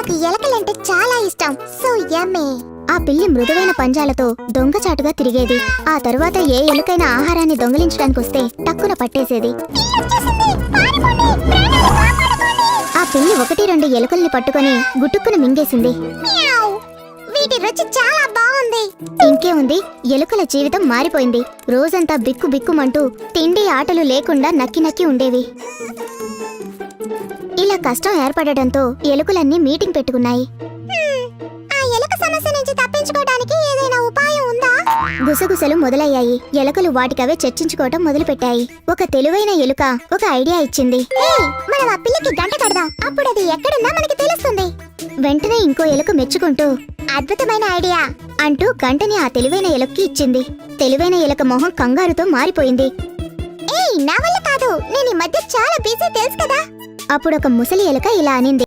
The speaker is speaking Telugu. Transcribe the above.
నాకు ఎలకలంటే చాలా ఇష్టం. So yummy. ఆ పిల్లి మృదువైన పంజాలతో దొంగచాటుగా తిరిగేది. ఆ తరువాత ఏ ఎలుకైనా ఆహారాన్ని దొంగిలించడానికి వస్తే టక్కున పట్టేసేది. ఆ పిల్లి 1-2 ఎలుకల్ని పట్టుకొని గుట్టుక్కున మింగేసింది. వీటి రుచి చాలా బాగుంది. ఇంకేముంది, ఎలుకల జీవితం మారిపోయింది. రోజంతా బిక్కు బిక్కుమంటూ తిండి ఆటలు లేకుండా నక్కి నక్కి ఉండేవి. ఇలా కష్టం ఏర్పడడంతో ఎలుకలన్నీ మీటింగ్ పెట్టుకున్నాయి. ఆ ఎలుక సమస్య నుంచి తప్పించుకోవడానికి ఏదైనా ఉపాయం ఉందా? గుసగుసలు మొదలయ్యాయి. ఎలుకలు వాటికవే చర్చించుకోవటం మొదలుపెట్టాయి. ఒక తెలివైన ఎలుక ఒక ఐడియా ఇచ్చింది. మనం ఆ పిల్లికి గంట కడదాం. అప్పుడు అది ఎక్కడున్నా మనకి తెలుస్తుంది. వెంటనే ఇంకో ఎలుక మెచ్చుకుంటూ అద్భుతమైన ఐడియా అంటూ గంటని ఆ తెలివైన ఎలుకకి ఇచ్చింది. తెలివైన ఎలుక మొహం కంగారుతో మారిపోయింది. ఏయ్, నా వల్ల కాదు, నేను ఈ మధ్య చాలా బిజీ తెలుసు కదా. అప్పుడు ఒక ముసలి ఎలుక ఇలా అనింది.